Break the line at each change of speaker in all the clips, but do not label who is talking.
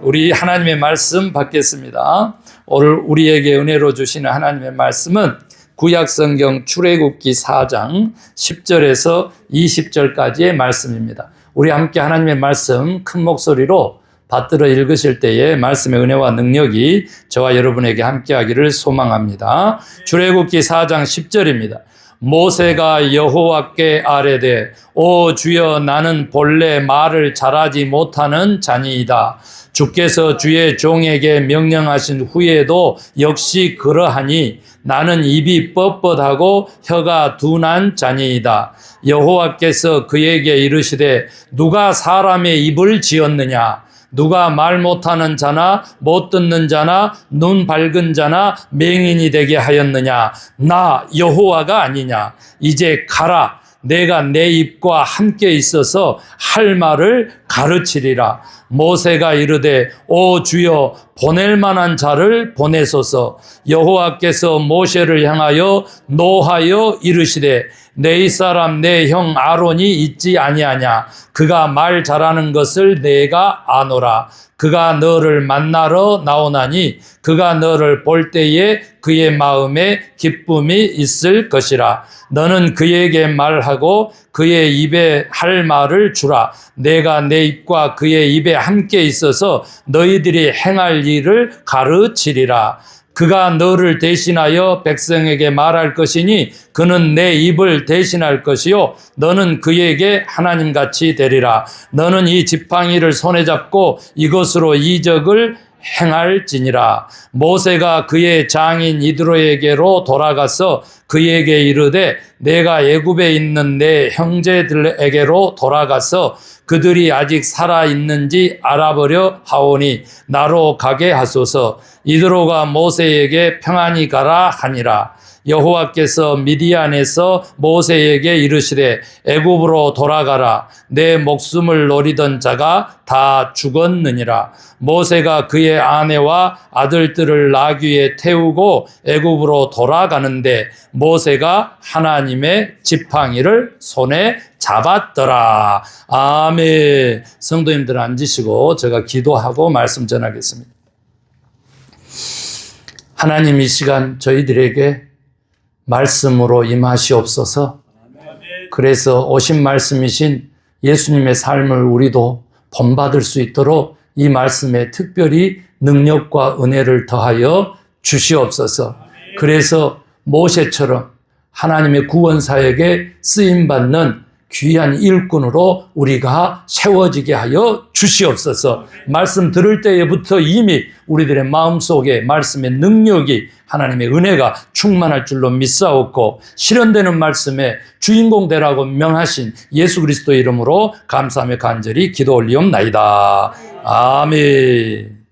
우리 하나님의 말씀 받겠습니다. 오늘 우리에게 은혜로 주시는 하나님의 말씀은 구약성경 출애굽기 4장 10절에서 20절까지의 말씀입니다. 우리 함께 하나님의 말씀 큰 목소리로 받들어 읽으실 때에 말씀의 은혜와 능력이 저와 여러분에게 함께하기를 소망합니다. 출애굽기 4장 10절입니다. 모세가 여호와께 아뢰되 오 주여 나는 본래 말을 잘하지 못하는 자니이다. 주께서 주의 종에게 명령하신 후에도 역시 그러하니 나는 입이 뻣뻣하고 혀가 둔한 자니이다. 여호와께서 그에게 이르시되 누가 사람의 입을 지었느냐? 누가 말 못하는 자나 못 듣는 자나 눈 밝은 자나 맹인이 되게 하였느냐? 나 여호와가 아니냐? 이제 가라. 내가 내 입과 함께 있어서 할 말을 가르치리라. 모세가 이르되 오 주여 보낼 만한 자를 보내소서. 여호와께서 모세를 향하여 노하여 이르시되 내 사람 내 형 아론이 있지 아니하냐? 그가 말 잘하는 것을 내가 아노라. 그가 너를 만나러 나오나니 그가 너를 볼 때에 그의 마음에 기쁨이 있을 것이라. 너는 그에게 말하고 그의 입에 할 말을 주라. 내가 내 입과 그의 입에 함께 있어서 너희들이 행할 일을 가르치리라. 그가 너를 대신하여 백성에게 말할 것이니 그는 내 입을 대신할 것이요 너는 그에게 하나님같이 되리라. 너는 이 지팡이를 손에 잡고 이것으로 이적을 행할지니라. 모세가 그의 장인 이드로에게로 돌아가서 그에게 이르되 내가 애굽에 있는 내 형제들에게로 돌아가서 그들이 아직 살아있는지 알아보려 하오니 나로 가게 하소서. 이드로가 모세에게 평안히 가라 하니라. 여호와께서 미디안에서 모세에게 이르시되 애굽으로 돌아가라. 내 목숨을 노리던 자가 다 죽었느니라. 모세가 그의 아내와 아들들을 나귀에 태우고 애굽으로 돌아가는데 모세가 하나님의 지팡이를 손에 잡았더라. 아멘. 성도님들 앉으시고 제가 기도하고 말씀 전하겠습니다. 하나님 이 시간 저희들에게 말씀으로 임하시옵소서. 그래서 오신 말씀이신 예수님의 삶을 우리도 본받을 수 있도록 이 말씀에 특별히 능력과 은혜를 더하여 주시옵소서. 그래서 모세처럼 하나님의 구원사역에 쓰임받는 귀한 일꾼으로 우리가 세워지게 하여 주시옵소서. 말씀 들을 때부터 이미 우리들의 마음속에 말씀의 능력이 하나님의 은혜가 충만할 줄로 믿사옵고 실현되는 말씀에 주인공 되라고 명하신 예수 그리스도의 이름으로 감사하며 간절히 기도 올리옵나이다. 아멘.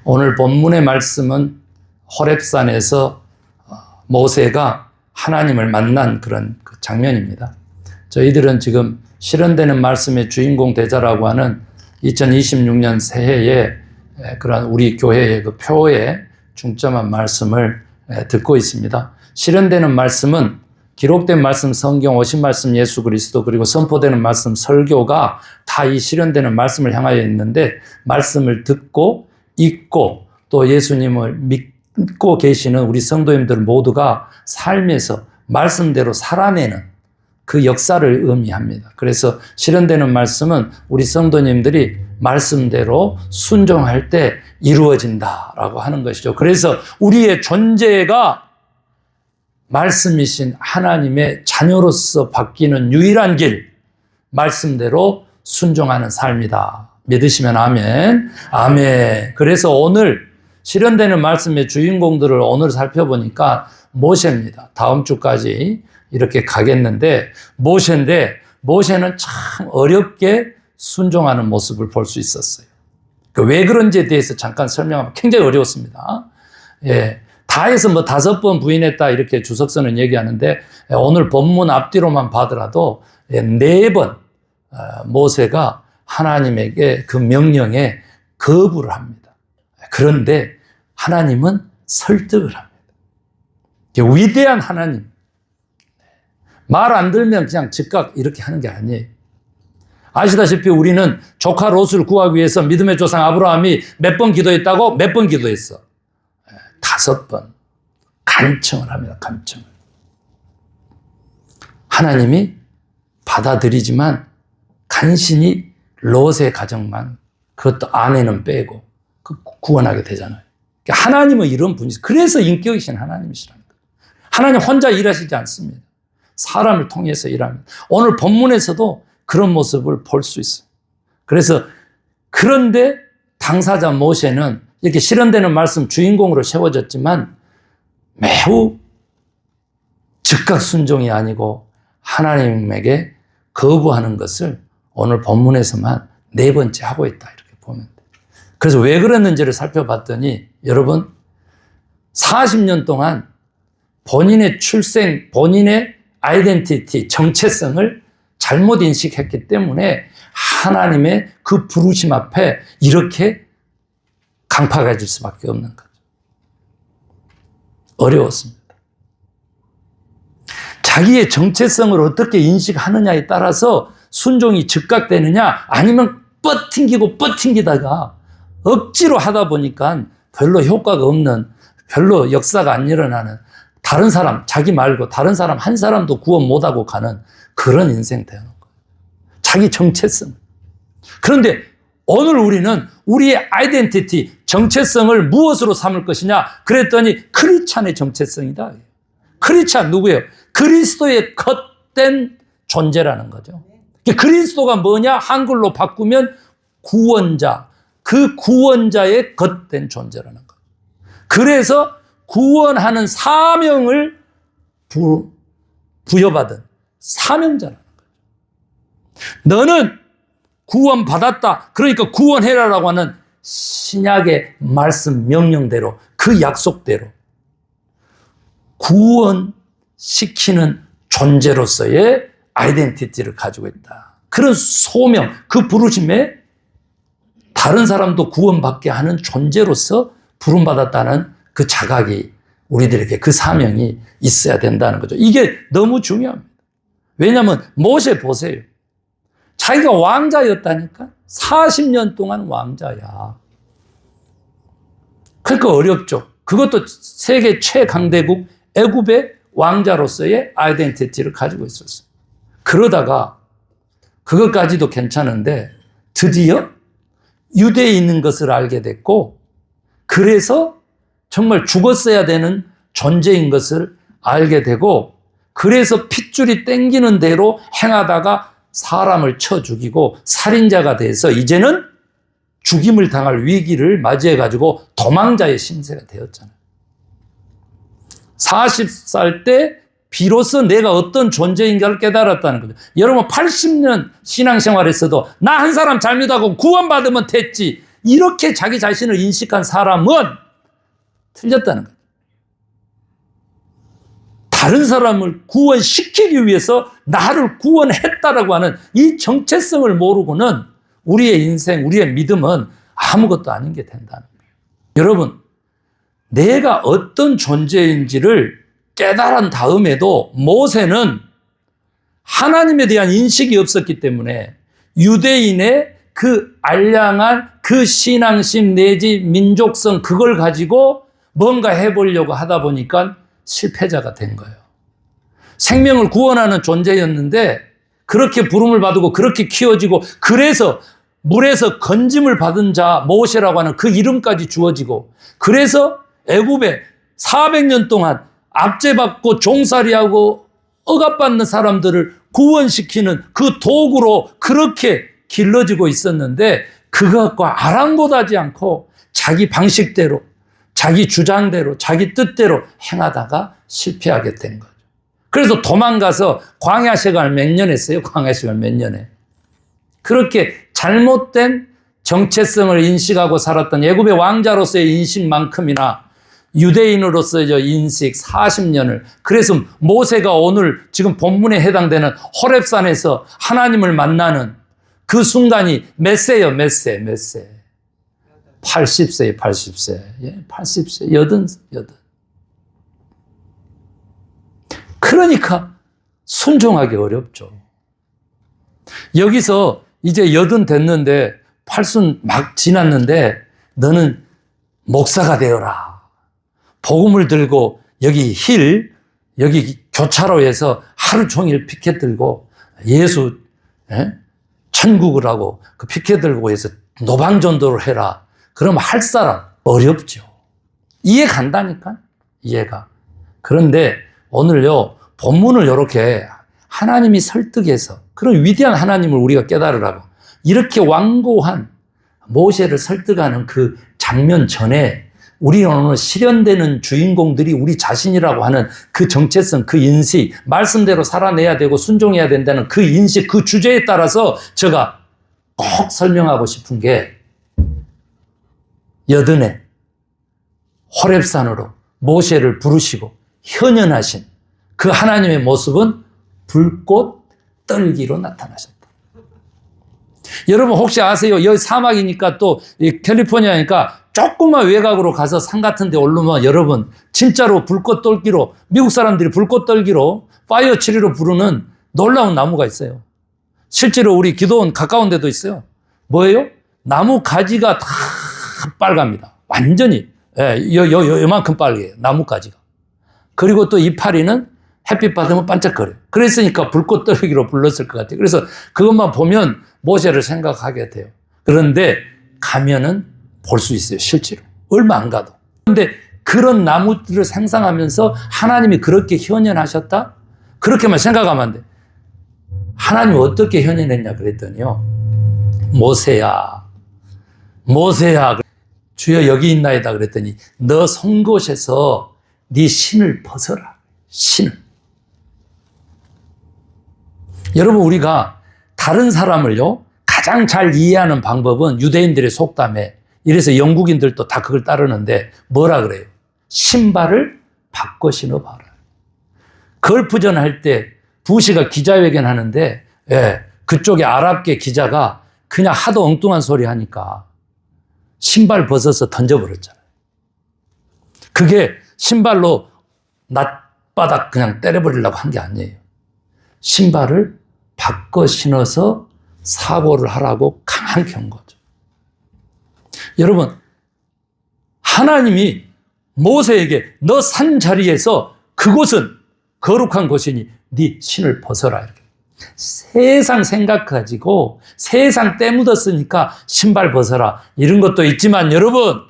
오늘 본문의 말씀은 호렙산에서 모세가 하나님을 만난 그런 장면입니다. 저희들은 지금 실현되는 말씀의 주인공 되자라고 하는 2026년 새해에 그런 우리 교회의 그 표에 중점한 말씀을 듣고 있습니다. 실현되는 말씀은 기록된 말씀 성경, 오신 말씀 예수 그리스도, 그리고 선포되는 말씀 설교가 다 이 실현되는 말씀을 향하여 있는데 말씀을 듣고 읽고 또 예수님을 믿고 계시는 우리 성도님들 모두가 삶에서 말씀대로 살아내는 그 역사를 의미합니다. 그래서 실현되는 말씀은 우리 성도님들이 말씀대로 순종할 때 이루어진다라고 하는 것이죠. 그래서 우리의 존재가 말씀이신 하나님의 자녀로서 바뀌는 유일한 길, 말씀대로 순종하는 삶이다. 믿으시면 아멘. 아멘. 그래서 오늘 실현되는 말씀의 주인공들을 오늘 살펴보니까 모세입니다. 다음 주까지 이렇게 가겠는데 모세는 참 어렵게 순종하는 모습을 볼 수 있었어요. 왜 그런지에 대해서 잠깐 설명하면 굉장히 어려웠습니다. 예, 다 해서 5번 부인했다 이렇게 주석서는 얘기하는데 오늘 본문 앞뒤로만 봐더라도 4번 모세가 하나님에게 그 명령에 거부를 합니다. 그런데 하나님은 설득을 합니다. 위대한 하나님. 말 안 들면 그냥 즉각 이렇게 하는 게 아니에요. 아시다시피 우리는 조카 롯을 구하기 위해서 믿음의 조상 아브라함이 몇 번 기도했다고? 몇 번 기도했어? 5번. 간청을 합니다. 간청을. 하나님이 받아들이지만 간신히 롯의 가정만, 그것도 아내는 빼고 구원하게 되잖아요. 하나님은 이런 분이세요. 그래서 인격이신 하나님이시라는 거예요. 하나님 혼자 일하시지 않습니다. 사람을 통해서 일합니다. 오늘 본문에서도 그런 모습을 볼 수 있어요. 그래서 그런데 당사자 모세는 이렇게 실현되는 말씀 주인공으로 세워졌지만 매우 즉각 순종이 아니고 하나님에게 거부하는 것을 오늘 본문에서만 4번째 하고 있다, 이렇게 보면 돼요. 그래서 왜 그랬는지를 살펴봤더니 여러분 40년 동안 본인의 출생, 본인의 아이덴티티, 정체성을 잘못 인식했기 때문에 하나님의 그 부르심 앞에 이렇게 강팍해질 수밖에 없는 거죠. 어려웠습니다. 자기의 정체성을 어떻게 인식하느냐에 따라서 순종이 즉각되느냐 아니면 뻗팅기다가 억지로 하다 보니까 별로 효과가 없는, 별로 역사가 안 일어나는, 다른 사람, 자기 말고 다른 사람 한 사람도 구원 못하고 가는 그런 인생 되는 거예요. 자기 정체성. 그런데 오늘 우리는 우리의 아이덴티티, 정체성을 무엇으로 삼을 것이냐? 그랬더니 크리스찬의 정체성이다. 크리스찬 누구예요? 그리스도의 컷된 존재라는 거죠. 그리스도가 뭐냐? 한글로 바꾸면 구원자, 그 구원자의 겉된 존재라는 거예요. 그래서 구원하는 사명을 부여받은 사명자라는 거예요. 너는 구원받았다. 그러니까 구원해라라고 하는 신약의 말씀 명령대로, 그 약속대로 구원시키는 존재로서의 아이덴티티를 가지고 있다. 그런 소명, 그 부르심에 다른 사람도 구원받게 하는 존재로서 부름받았다는 그 자각이 우리들에게, 그 사명이 있어야 된다는 거죠. 이게 너무 중요합니다. 왜냐하면 모세 보세요. 자기가 왕자였다니까? 40년 동안 왕자야. 그러니까 어렵죠. 그것도 세계 최강대국 애굽의 왕자로서의 아이덴티티를 가지고 있었어요. 그러다가 그것까지도 괜찮은데 드디어 유대에 있는 것을 알게 됐고, 그래서 정말 죽었어야 되는 존재인 것을 알게 되고, 그래서 핏줄이 땡기는 대로 행하다가 사람을 쳐 죽이고 살인자가 돼서 이제는 죽임을 당할 위기를 맞이해가지고 도망자의 신세가 되었잖아요. 40살 때 비로소 내가 어떤 존재인가를 깨달았다는 거죠. 여러분 80년 신앙생활에서도 나 한 사람 잘 믿하고 구원받으면 됐지, 이렇게 자기 자신을 인식한 사람은 틀렸다는 거죠. 다른 사람을 구원시키기 위해서 나를 구원했다라고 하는 이 정체성을 모르고는 우리의 인생, 우리의 믿음은 아무것도 아닌 게 된다는 거예요. 여러분, 내가 어떤 존재인지를 깨달은 다음에도 모세는 하나님에 대한 인식이 없었기 때문에 유대인의 그 알량한 그 신앙심 내지 민족성, 그걸 가지고 뭔가 해보려고 하다 보니까 실패자가 된 거예요. 생명을 구원하는 존재였는데 그렇게 부름을 받고 그렇게 키워지고, 그래서 물에서 건짐을 받은 자 모세라고 하는 그 이름까지 주어지고, 그래서 애굽에 400년 동안 압제받고 종살이하고 억압받는 사람들을 구원시키는 그 도구로 그렇게 길러지고 있었는데, 그것과 아랑곳하지 않고 자기 방식대로, 자기 주장대로, 자기 뜻대로 행하다가 실패하게 된 거죠. 그래서 도망가서 광야 생활 몇 년 했어요? 광야 생활 몇 년에. 그렇게 잘못된 정체성을 인식하고 살았던 애굽의 왕자로서의 인식만큼이나 유대인으로서의 인식 40년을, 그래서 모세가 오늘 지금 본문에 해당되는 호렙산에서 하나님을 만나는 그 순간이 몇 세요? 몇 세? 80세에 80세. 예, 80세. 80. 그러니까 순종하기 어렵죠. 여기서 이제 80 됐는데 80 막 지났는데 너는 목사가 되어라. 복음을 들고 여기 교차로에서 하루 종일 피켓 들고 예수 천국을 하고 그 피켓 들고 해서 노방전도를 해라. 그러면 할 사람 어렵죠. 이해 간다니까. 이해가. 그런데 오늘요 본문을 이렇게 하나님이 설득해서 그런 위대한 하나님을 우리가 깨달으라고 이렇게 완고한 모세를 설득하는 그 장면 전에 우리 오늘 실현되는 주인공들이 우리 자신이라고 하는 그 정체성, 그 인식, 말씀대로 살아내야 되고 순종해야 된다는 그 인식, 그 주제에 따라서 제가 꼭 설명하고 싶은 게 여든에 호렙산으로 모세를 부르시고 현현하신 그 하나님의 모습은 불꽃 떨기로 나타나셨다. 여러분 혹시 아세요? 여기 사막이니까 또 캘리포니아니까 조금만 외곽으로 가서 산 같은 데 오르면 여러분 진짜로 불꽃 떨기로 미국 사람들이 불꽃 떨기로 파이어 트리로 부르는 놀라운 나무가 있어요. 실제로 우리 기도원 가까운 데도 있어요. 뭐예요? 나무 가지가 다 빨갑니다. 완전히 요만큼 빨개요. 나무 가지가. 그리고 또 이파리는 햇빛 받으면 반짝거려요. 그랬으니까 불꽃 떨기로 불렀을 것 같아요. 그래서 그것만 보면 모세를 생각하게 돼요. 그런데 가면은 볼 수 있어요. 실제로. 얼마 안 가도. 그런데 그런 나무들을 상상하면서 하나님이 그렇게 현현하셨다? 그렇게만 생각하면 안 돼. 하나님이 어떻게 현현했냐 그랬더니요. 모세야. 주여 여기 있나이다 그랬더니 너 선 곳에서 네 신을 벗어라. 신을. 여러분 우리가 다른 사람을요 가장 잘 이해하는 방법은 유대인들의 속담에 이래서 영국인들도 다 그걸 따르는데 뭐라 그래요? 신발을 바꿔 신어봐라. 걸프전 할 때 부시가 기자회견 하는데 그쪽에 아랍계 기자가 그냥 하도 엉뚱한 소리 하니까 신발 벗어서 던져버렸잖아요. 그게 신발로 낫바닥 그냥 때려버리려고 한 게 아니에요. 신발을 바꿔 신어서 사고를 하라고 강한 경고죠. 여러분, 하나님이 모세에게 너 산 자리에서 그곳은 거룩한 곳이니 네 신을 벗어라. 이렇게. 세상 생각 가지고 세상 때 묻었으니까 신발 벗어라. 이런 것도 있지만 여러분,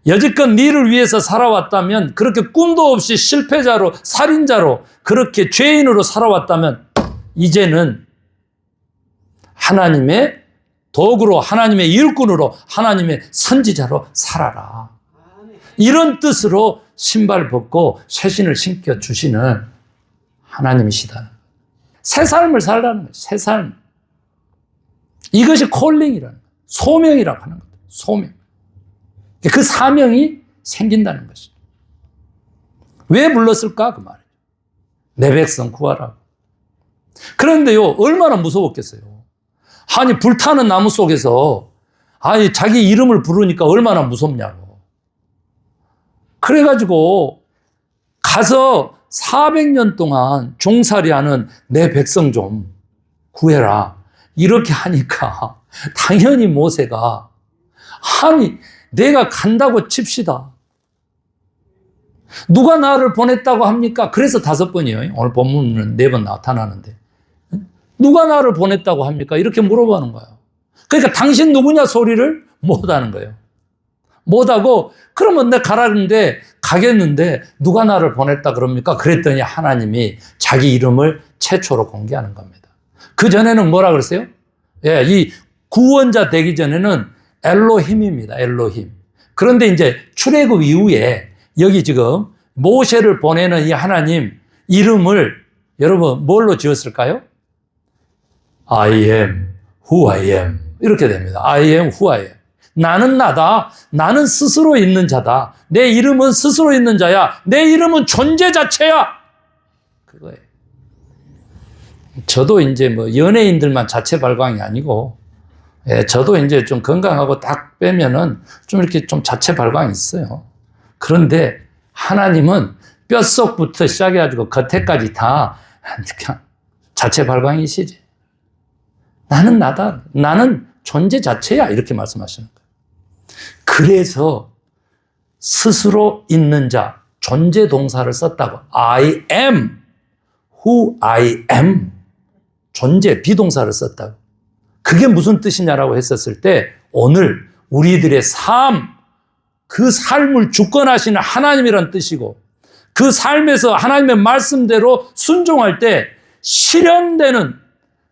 여지껏 니를 위해서 살아왔다면 그렇게 꿈도 없이 실패자로 살인자로 그렇게 죄인으로 살아왔다면 이제는 하나님의 도구로 하나님의 일꾼으로 하나님의 선지자로 살아라. 이런 뜻으로 신발 벗고 새 신을 신겨 주시는 하나님이시다. 새 삶을 살라는 거예요. 새 삶. 이것이 콜링이라는 거예요. 소명이라고 하는 거예요. 소명. 그 사명이 생긴다는 것이죠. 왜 불렀을까? 그 말이에요. 내 백성 구하라고. 그런데요, 얼마나 무서웠겠어요. 아니, 불타는 나무 속에서, 아니, 자기 이름을 부르니까 얼마나 무섭냐고. 그래가지고, 가서 400년 동안 종살이 하는 내 백성 좀 구해라. 이렇게 하니까, 당연히 모세가, 아니, 내가 간다고 칩시다. 누가 나를 보냈다고 합니까? 그래서 5번이에요. 오늘 본문은 4번 나타나는데. 누가 나를 보냈다고 합니까? 이렇게 물어보는 거예요. 그러니까 당신 누구냐 소리를 못하는 거예요. 못하고 그러면 내가 가라는데 가겠는데 누가 나를 보냈다 그럽니까? 그랬더니 하나님이 자기 이름을 최초로 공개하는 겁니다. 그전에는 뭐라 그랬어요? 이 구원자 되기 전에는 엘로힘입니다. 엘로힘. 그런데 이제 출애굽 이후에 여기 지금 모세를 보내는 이 하나님 이름을 여러분 뭘로 지었을까요? I am who I am. 이렇게 됩니다. I am who I am. 나는 나다. 나는 스스로 있는 자다. 내 이름은 스스로 있는 자야. 내 이름은 존재 자체야. 그거예요. 저도 이제 뭐 연예인들만 자체 발광이 아니고 저도 이제 좀 건강하고 딱 빼면은 좀 이렇게 좀 자체 발광이 있어요. 그런데 하나님은 뼛속부터 시작해가지고 겉에까지 다 그냥 자체 발광이시지. 나는 나다. 나는 존재 자체야. 이렇게 말씀하시는 거예요. 그래서 스스로 있는 자, 존재 동사를 썼다고. I am who I am. 존재, 비동사를 썼다고. 그게 무슨 뜻이냐라고 했었을 때 오늘 우리들의 삶, 그 삶을 주권하시는 하나님이란 뜻이고 그 삶에서 하나님의 말씀대로 순종할 때 실현되는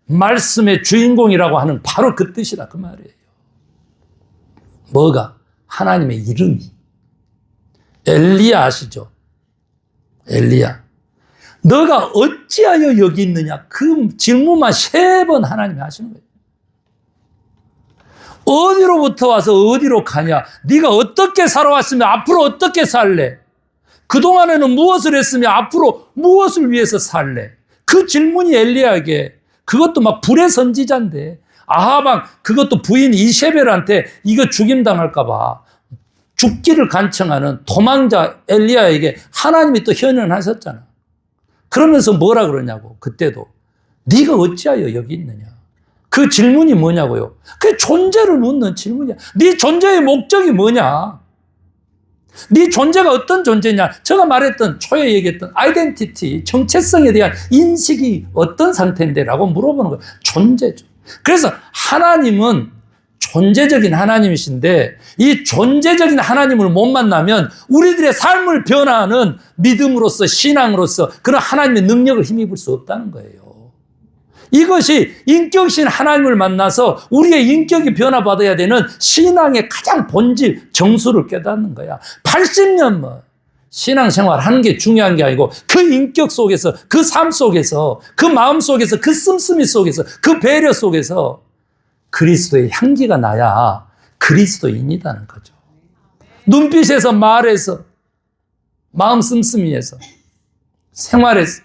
말씀의 주인공이라고 하는 바로 그 뜻이라 그 말이에요. 뭐가? 하나님의 이름이. 엘리야 아시죠? 엘리야. 너가 어찌하여 여기 있느냐? 그 질문만 3번 하나님이 하시는 거예요. 어디로부터 와서 어디로 가냐? 네가 어떻게 살아왔으면 앞으로 어떻게 살래? 그동안에는 무엇을 했으며 앞으로 무엇을 위해서 살래? 그 질문이 엘리야에게, 그것도 막 불의 선지자인데 아하방 그것도 부인 이세벨한테 이거 죽임당할까 봐 죽기를 간청하는 도망자 엘리야에게 하나님이 또 현현하셨잖아. 그러면서 뭐라 그러냐고. 그때도 네가 어찌하여 여기 있느냐. 그 질문이 뭐냐고요. 그게 존재를 묻는 질문이야. 네 존재의 목적이 뭐냐. 네 존재가 어떤 존재냐. 제가 말했던 초에 얘기했던 아이덴티티, 정체성에 대한 인식이 어떤 상태인데 라고 물어보는 거예요. 존재죠. 그래서 하나님은 존재적인 하나님이신데 이 존재적인 하나님을 못 만나면 우리들의 삶을 변화하는 믿음으로서 신앙으로서 그런 하나님의 능력을 힘입을 수 없다는 거예요. 이것이 인격신 하나님을 만나서 우리의 인격이 변화받아야 되는 신앙의 가장 본질, 정수를 깨닫는 거야. 80년만 신앙생활 하는 게 중요한 게 아니고 그 인격 속에서, 그 삶 속에서, 그 마음 속에서, 그 씀씀이 속에서, 그 배려 속에서 그리스도의 향기가 나야 그리스도인이라는 거죠. 눈빛에서, 말에서, 마음 씀씀이에서, 생활에서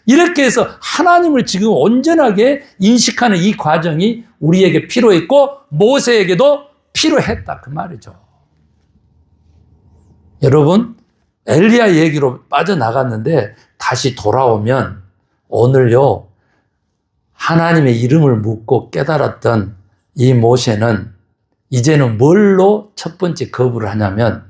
이렇게 해서 하나님을 지금 온전하게 인식하는 이 과정이 우리에게 필요했고 모세에게도 필요했다 그 말이죠. 여러분, 엘리야 얘기로 빠져나갔는데 다시 돌아오면 오늘요 하나님의 이름을 묻고 깨달았던 이 모세는 이제는 뭘로 첫 번째 거부를 하냐면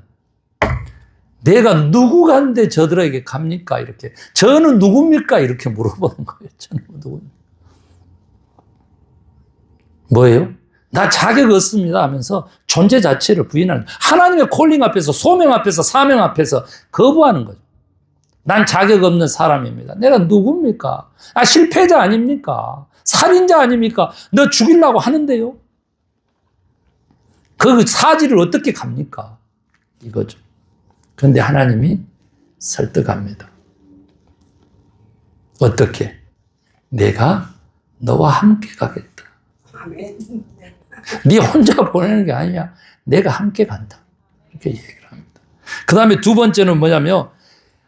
내가 누구간데 저들에게 갑니까? 이렇게. 저는 누굽니까? 이렇게 물어보는 거예요. 저는 누굽니까? 뭐예요? 나 자격 없습니다 하면서 존재 자체를 부인하는 거예요. 하나님의 콜링 앞에서, 소명 앞에서, 사명 앞에서 거부하는 거죠. 난 자격 없는 사람입니다. 내가 누굽니까? 아, 실패자 아닙니까? 살인자 아닙니까? 너 죽이려고 하는데요? 그 사지를 어떻게 갑니까? 이거죠. 그런데 하나님이 설득합니다. 어떻게? 내가 너와 함께 가겠다. 네 혼자 보내는 게 아니야. 내가 함께 간다. 이렇게 얘기를 합니다. 그 다음에 두 번째는 뭐냐면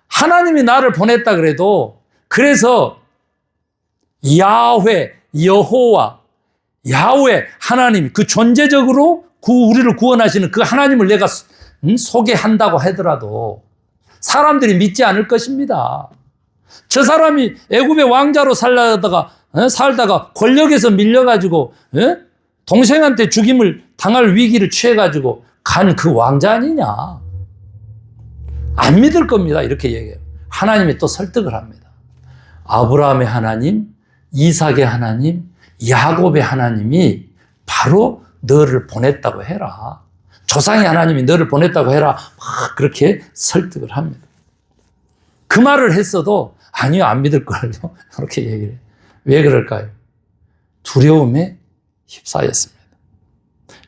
하나님이 나를 보냈다 그래도 그래서 야훼, 여호와, 야훼 하나님 그 존재적으로 우리를 구원하시는 그 하나님을 내가 소개한다고 하더라도 사람들이 믿지 않을 것입니다. 저 사람이 애굽의 왕자로 살다가 권력에서 밀려가지고 동생한테 죽임을 당할 위기를 취해가지고 간 그 왕자 아니냐. 안 믿을 겁니다. 이렇게 얘기해요. 하나님이 또 설득을 합니다. 아브라함의 하나님, 이삭의 하나님, 야곱의 하나님이 바로 너를 보냈다고 해라. 조상의 하나님이 너를 보냈다고 해라. 막 그렇게 설득을 합니다. 그 말을 했어도 아니요, 안 믿을걸요. 그렇게 얘기를 해요. 왜 그럴까요? 두려움에 휩싸였습니다.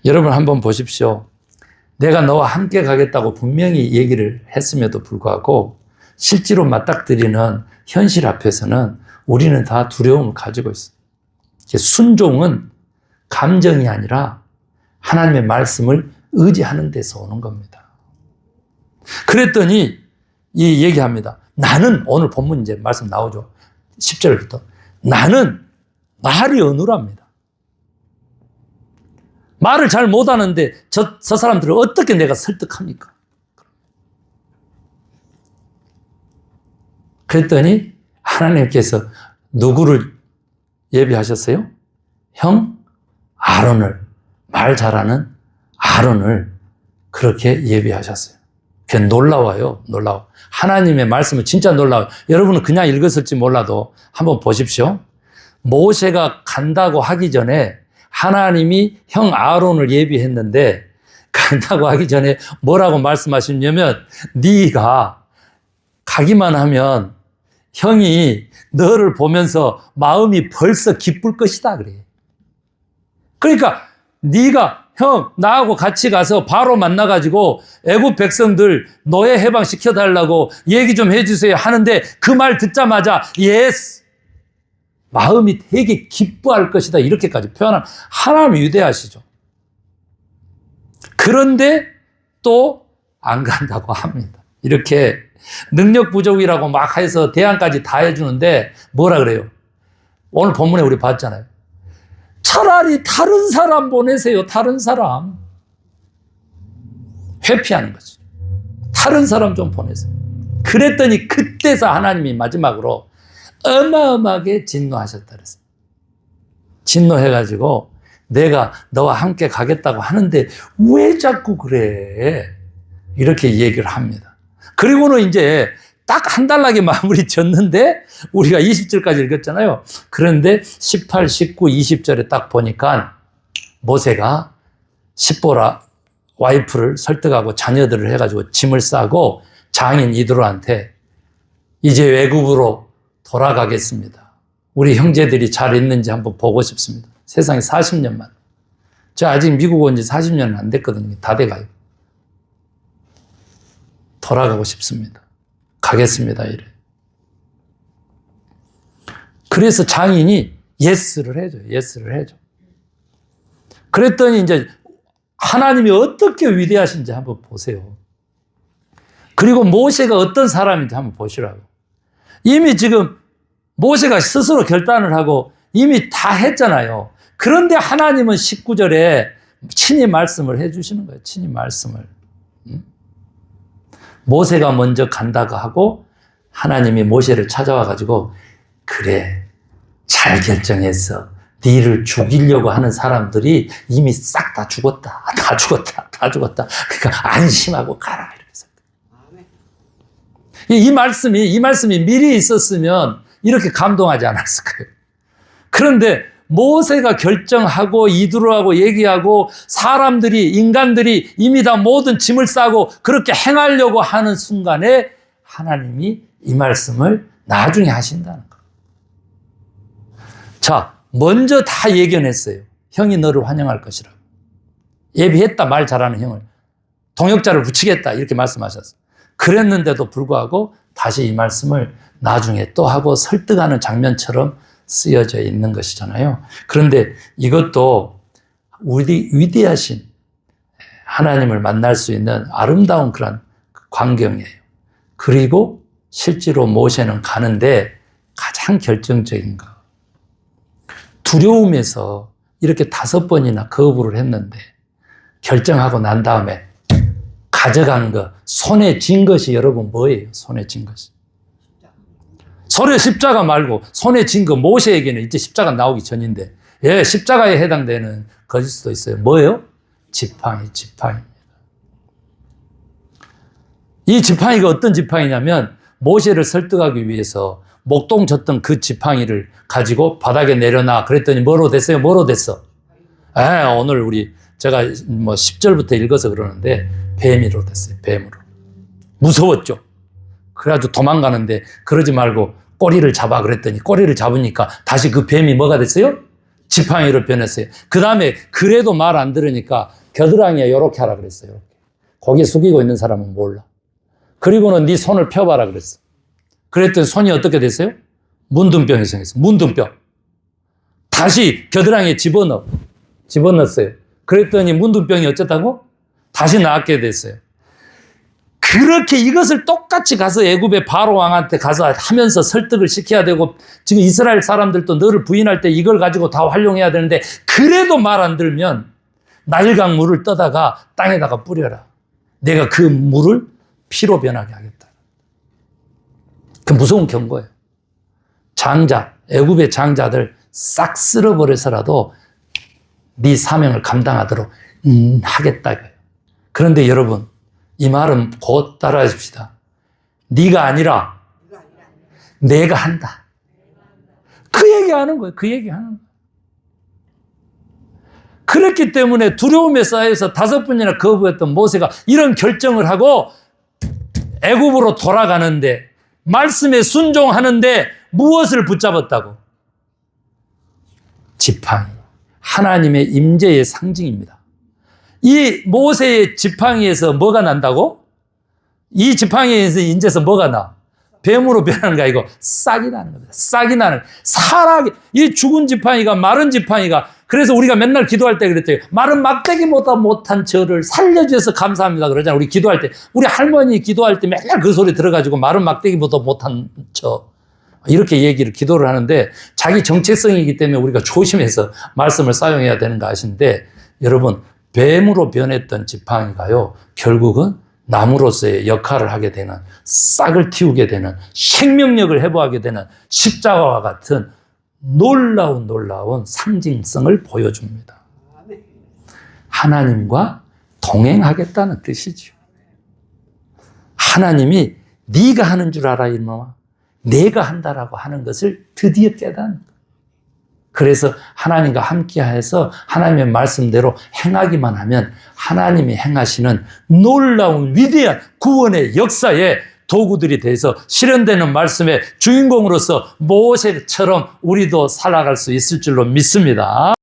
여러분 한번 보십시오. 내가 너와 함께 가겠다고 분명히 얘기를 했음에도 불구하고 실제로 맞닥뜨리는 현실 앞에서는 우리는 다 두려움을 가지고 있어요. 순종은 감정이 아니라 하나님의 말씀을 의지하는 데서 오는 겁니다. 그랬더니 이 얘기합니다. 나는 오늘 본문 이제 말씀 나오죠. 10절부터 나는 말이 어눌합니다. 말을 잘 못하는데 저 사람들을 어떻게 내가 설득합니까? 그랬더니 하나님께서 누구를 예비하셨어요? 형 아론을, 말 잘하는 아론을 그렇게 예비하셨어요. 그게 놀라워요. 놀라워. 하나님의 말씀은 진짜 놀라워요. 여러분은 그냥 읽었을지 몰라도 한번 보십시오. 모세가 간다고 하기 전에 하나님이 형 아론을 예비했는데, 간다고 하기 전에 뭐라고 말씀하셨냐면, 네가 가기만 하면 형이 너를 보면서 마음이 벌써 기쁠 것이다 그래. 그러니까 네가 형 나하고 같이 가서 바로 만나가지고 애굽 백성들 노예 해방시켜달라고 얘기 좀 해주세요 하는데, 그 말 듣자마자 예스, 마음이 되게 기뻐할 것이다, 이렇게까지 표현한 하나님 위대하시죠. 그런데 또 안 간다고 합니다. 이렇게 능력 부족이라고 막 해서 대안까지 다 해주는데 뭐라 그래요? 오늘 본문에 우리 봤잖아요. 차라리 다른 사람 보내세요. 다른 사람. 회피하는 거지. 다른 사람 좀 보내세요. 그랬더니 그때서 하나님이 마지막으로 어마어마하게 진노하셨다 그랬어요. 진노해가지고 내가 너와 함께 가겠다고 하는데 왜 자꾸 그래? 이렇게 얘기를 합니다. 그리고는 이제 딱 한 달락에 마무리 졌는데 우리가 20절까지 읽었잖아요. 그런데 18, 19, 20절에 딱 보니까 모세가 십보라 와이프를 설득하고 자녀들을 해가지고 짐을 싸고 장인 이드로한테 이제 외국으로 돌아가겠습니다. 우리 형제들이 잘 있는지 한번 보고 싶습니다. 세상에 40년만. 저 아직 미국 온 지 40년은 안 됐거든요. 다 돼가요. 돌아가고 싶습니다. 가겠습니다. 이래. 그래서 장인이 예스를 해줘요. 예스를 해줘. 그랬더니 이제 하나님이 어떻게 위대하신지 한번 보세요. 그리고 모세가 어떤 사람인지 한번 보시라고. 이미 지금 모세가 스스로 결단을 하고 이미 다 했잖아요. 그런데 하나님은 19절에 친히 말씀을 해주시는 거예요. 친히 말씀을. 모세가 먼저 간다고 하고 하나님이 모세를 찾아와 가지고 그래, 잘 결정했어. 네를 죽이려고 하는 사람들이 이미 싹 다 죽었다. 다 죽었다. 다 죽었다. 그러니까 안심하고 가라. 이렇게 했어요. 이 말씀이 미리 있었으면 이렇게 감동하지 않았을 거예요. 그런데 모세가 결정하고 이드로하고 얘기하고 사람들이, 인간들이 이미 다 모든 짐을 싸고 그렇게 행하려고 하는 순간에 하나님이 이 말씀을 나중에 하신다는 거예요. 자, 먼저 다 예견했어요. 형이 너를 환영할 것이라고. 예비했다, 말 잘하는 형을. 동역자를 붙이겠다, 이렇게 말씀하셨어요. 그랬는데도 불구하고 다시 이 말씀을 나중에 또 하고 설득하는 장면처럼 쓰여져 있는 것이잖아요. 그런데 이것도 위대하신 하나님을 만날 수 있는 아름다운 그런 광경이에요. 그리고 실제로 모세는 가는데 가장 결정적인 거, 두려움에서 이렇게 5번이나 거부를 했는데 결정하고 난 다음에 가져간 거, 손에 쥔 것이 여러분 뭐예요? 손에 쥔 것이. 손에 십자가 말고 손에 쥔 거, 모세에게는 이제 십자가 나오기 전인데, 예, 십자가에 해당되는 것일 수도 있어요. 뭐예요? 지팡이입니다. 이 지팡이가 어떤 지팡이냐면 모세를 설득하기 위해서 목동 쳤던 그 지팡이를 가지고 바닥에 내려놔. 그랬더니 뭐로 됐어요? 뭐로 됐어? 오늘 제가 10절부터 읽어서 그러는데 뱀이로 됐어요. 뱀으로. 무서웠죠. 그래가지고 도망가는데 그러지 말고 꼬리를 잡아 그랬더니 꼬리를 잡으니까 다시 그 뱀이 뭐가 됐어요? 지팡이로 변했어요. 그 다음에 그래도 말 안 들으니까 겨드랑이에 이렇게 하라 그랬어요. 고개 숙이고 있는 사람은 몰라. 그리고는 네 손을 펴봐라 그랬어. 그랬더니 손이 어떻게 됐어요? 문둥병이 생겼어. 문둥병. 다시 겨드랑이에 집어넣었어요. 그랬더니 문둥병이 어쨌다고? 다시 나았게 됐어요. 그렇게 이것을 똑같이 가서 애굽의 바로 왕한테 가서 하면서 설득을 시켜야 되고, 지금 이스라엘 사람들도 너를 부인할 때 이걸 가지고 다 활용해야 되는데, 그래도 말 안 들면 나일강 물을 떠다가 땅에다가 뿌려라. 내가 그 물을 피로 변하게 하겠다. 그 무서운 경고예요. 애굽의 장자들 싹 쓸어버려서라도 네 사명을 감당하도록 하겠다. 그런데 여러분, 이 말은 곧 따라하십시다. 네가 아니라 내가 한다. 그 얘기하는 거예요. 그 얘기하는 거예요. 그렇기 때문에 두려움에 쌓여서 5번이나 거부했던 모세가 이런 결정을 하고 애굽으로 돌아가는데, 말씀에 순종하는데 무엇을 붙잡았다고? 지팡이. 하나님의 임재의 상징입니다. 이 모세의 지팡이에서 뭐가 난다고? 이 지팡이에서 인제서 뭐가 나? 뱀으로 변하는 게 아니고 싹이 나는 겁니다. 싹이 나는, 살아게, 이 죽은 지팡이가, 마른 지팡이가, 그래서 우리가 맨날 기도할 때 그랬대요. 마른 막대기보다 못한 저를 살려주셔서 감사합니다 그러잖아요. 우리 기도할 때, 우리 할머니 기도할 때 맨날 그 소리 들어가지고 마른 막대기보다 못한 저, 이렇게 얘기를, 기도를 하는데, 자기 정체성이기 때문에 우리가 조심해서 말씀을 사용해야 되는 거 아시는데, 여러분, 뱀으로 변했던 지팡이가요, 결국은 나무로서의 역할을 하게 되는, 싹을 틔우게 되는, 생명력을 회복하게 되는 십자가와 같은 놀라운 상징성을 보여줍니다. 하나님과 동행하겠다는 뜻이죠. 하나님이 네가 하는 줄 알아 이놈아, 내가 한다라고 하는 것을 드디어 깨닫는 거예요. 그래서 하나님과 함께해서 하나님의 말씀대로 행하기만 하면 하나님이 행하시는 놀라운 위대한 구원의 역사에 도구들이 돼서 실현되는 말씀의 주인공으로서 모세처럼 우리도 살아갈 수 있을 줄로 믿습니다.